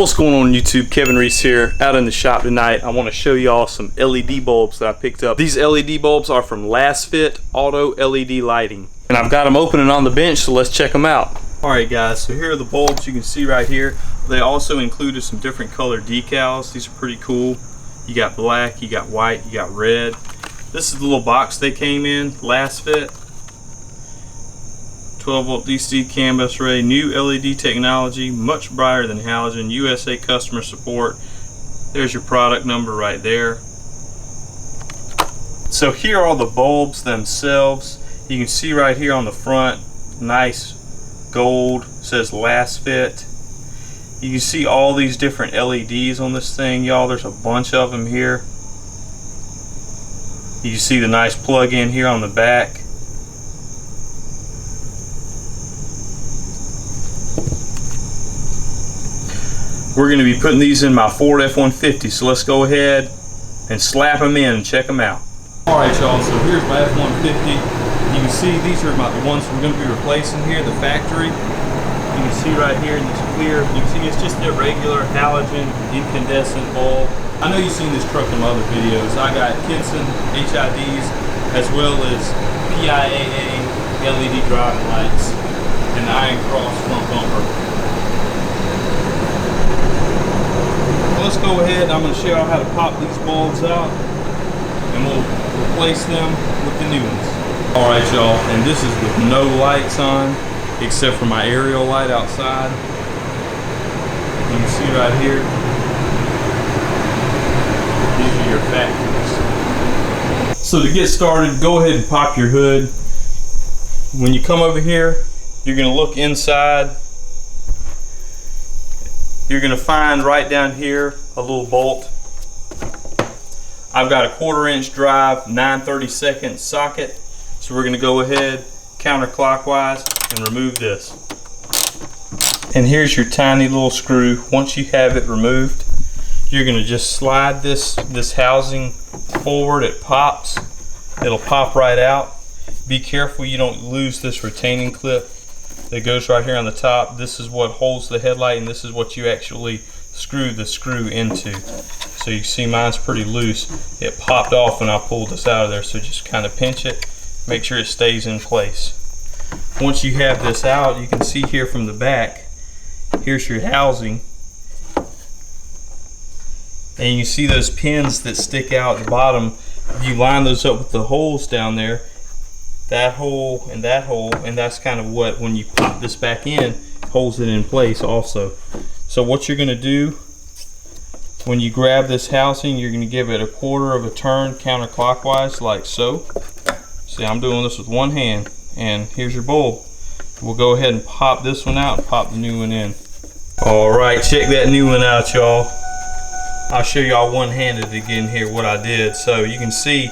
What's going on YouTube? Kevin Reese here, out in the shop tonight. I want to show y'all some LED bulbs that I picked up. These LED bulbs are from Lasfit Auto LED lighting. And I've got them open and on the bench, so let's check them out. Alright guys, so here are the bulbs you can see right here. They also included some different color decals. These are pretty cool. You got black, you got white, you got red. This is the little box they came in, Lasfit. 12 volt DC CAN bus array, new LED technology, much brighter than halogen, USA customer support. There's your product number right there. So here are the bulbs themselves. You can see right here on the front, nice gold, says Lasfit. You can see all these different LEDs on this thing, y'all. There's a bunch of them here. You can see the nice plug-in here on the back. We're going to be putting these in my Ford F150, so let's go ahead and slap them in and check them out. Alright y'all, so here's my F150. You can see these are the ones we're going to be replacing here, the factory. You can see right here in this clear, you can see it's just a regular halogen incandescent bulb. I know you've seen this truck in my other videos. I got Kinson HIDs as well as PIAA LED driving lights and the iron cross front bumper. Let's go ahead. I'm going to show you how to pop these bulbs out and we'll replace them with the new ones. Alright y'all, and this is with no lights on except for my aerial light outside. You can see right here, these are your factories. So to get started, go ahead and pop your hood. When you come over here, you're going to look inside. You're going to find right down here a little bolt. I've got a 1/4 inch drive, 9/32 socket. So we're going to go ahead counterclockwise and remove this. And here's your tiny little screw. Once you have it removed, you're going to just slide this housing forward. It pops. It'll pop right out. Be careful you don't lose this retaining clip that goes right here on the top. This is what holds the headlight, and this is what you actually screw the screw into. So you see mine's pretty loose. It popped off when I pulled this out of there, so just kind of pinch it, make sure it stays in place. Once you have this out, you can see here from the back, here's your housing, and you see those pins that stick out at the bottom. You line those up with the holes down there, that hole, and that's kind of what, when you pop this back in, holds it in place also. So what you're going to do when you grab this housing, you're going to give it a 1/4 of a turn counterclockwise, like so. See, I'm doing this with one hand, and here's your bulb. We'll go ahead and pop this one out and pop the new one in. Alright, check that new one out, y'all. I'll show y'all one-handed again here what I did. So you can see,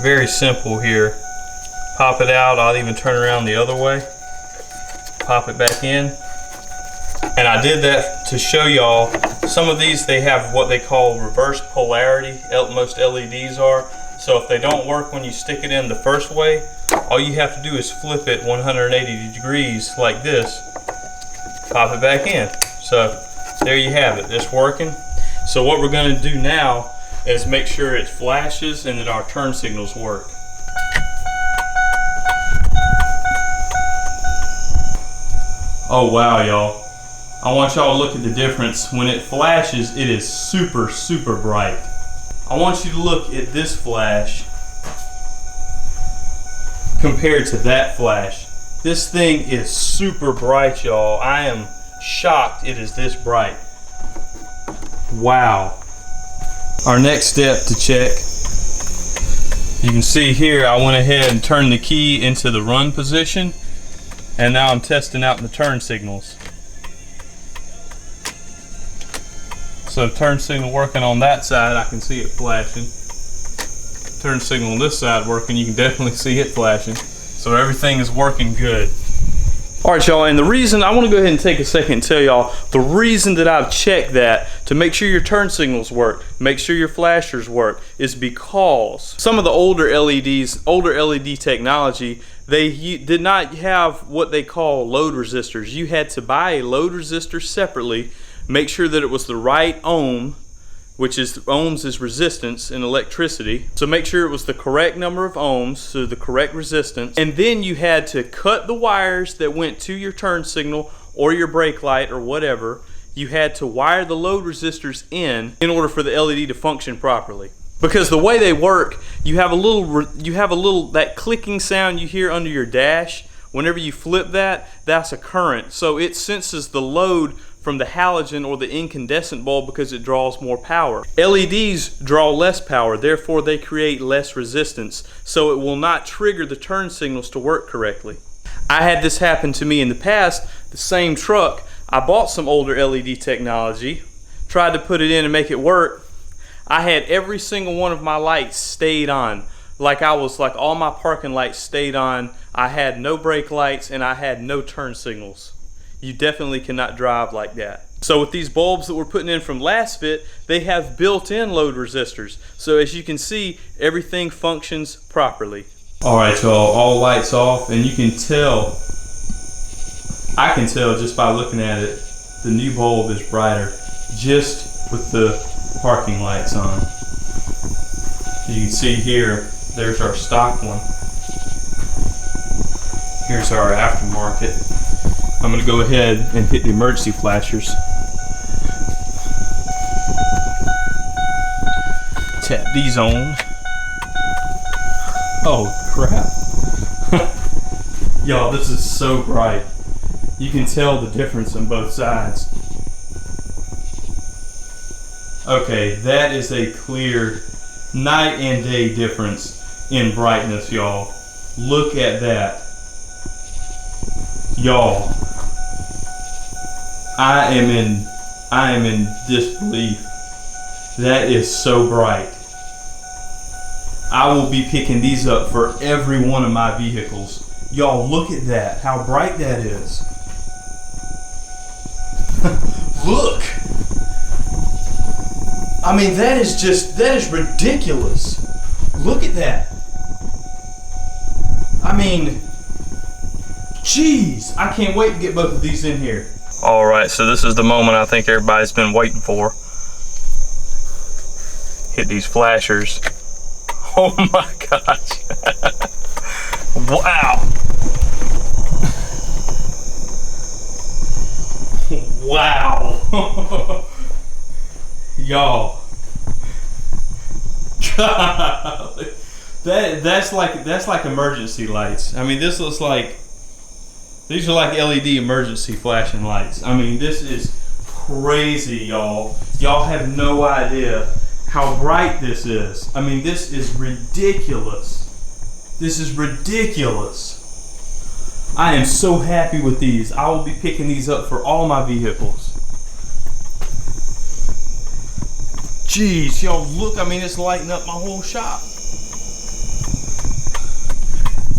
very simple here. Pop it out. I'll even turn around the other way. Pop it back in. And I did that to show y'all, some of these, they have what they call reverse polarity, most LEDs are. So if they don't work when you stick it in the first way, all you have to do is flip it 180 degrees like this, pop it back in. So there you have it, it's working. So what we're going to do now is make sure it flashes and that our turn signals work. Oh wow, y'all. I want y'all to look at the difference. When it flashes, it is super bright. I want you to look at this flash compared to that flash. This thing is super bright, y'all. I am shocked it is this bright. Wow. Our next step to check, you can see here I went ahead and turned the key into the run position, and now I'm testing out the turn signals. So turn signal working on that side, I can see it flashing. Turn signal on this side working, you can definitely see it flashing. So everything is working good. Alright y'all, and the reason, I want to go ahead and take a second and tell y'all the reason that I've checked that to make sure your turn signals work, make sure your flashers work, is because some of the older LEDs, older LED technology, they did not have what they call load resistors. You had to buy a load resistor separately, make sure that it was the right ohm, which is ohms is resistance in electricity. So make sure it was the correct number of ohms, so the correct resistance. And then you had to cut the wires that went to your turn signal or your brake light or whatever. You had to wire the load resistors in order for the LED to function properly. Because the way they work, you have a little that clicking sound you hear under your dash. Whenever you flip that, that's a current. So it senses the load from the halogen or the incandescent bulb because it draws more power. LEDs draw less power, therefore they create less resistance, so it will not trigger the turn signals to work correctly. I had this happen to me in the past. The same truck, I bought some older LED technology, tried to put it in and make it work. I had every single one of my lights stayed on. Like all my parking lights stayed on. I had no brake lights and I had no turn signals. You definitely cannot drive like that. So with these bulbs that we're putting in from Lasfit, they have built-in load resistors. So as you can see, everything functions properly. All right, y'all, all lights off, and you can tell, I can tell just by looking at it, the new bulb is brighter just with the parking lights on. You can see here, there's our stock one. Here's our aftermarket. I'm going to go ahead and hit the emergency flashers. Tap these on. Oh crap. Y'all, this is so bright. You can tell the difference on both sides. Okay, that is a clear night and day difference in brightness, y'all. Look at that. Y'all, I am in disbelief. That is so bright. I will be picking these up for every one of my vehicles. Y'all, look at that, how bright that is. Look. I mean, that is ridiculous. Look at that. I mean, jeez, I can't wait to get both of these in here. All right, so this is the moment I think everybody's been waiting for. Hit these flashers. Oh my gosh. Wow. Wow. Y'all. That's like emergency lights. I mean, this looks like, these are like LED emergency flashing lights. I mean, this is crazy, y'all. Y'all have no idea how bright this is. I mean, this is ridiculous. This is ridiculous. I am so happy with these. I will be picking these up for all my vehicles. Jeez, y'all look, I mean, it's lighting up my whole shop.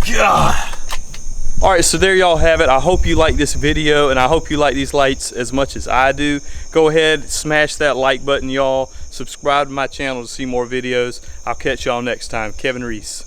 God. All right, so there y'all have it. I hope you like this video, and I hope you like these lights as much as I do. Go ahead, smash that like button, y'all. Subscribe to my channel to see more videos. I'll catch y'all next time. Kevin Reese.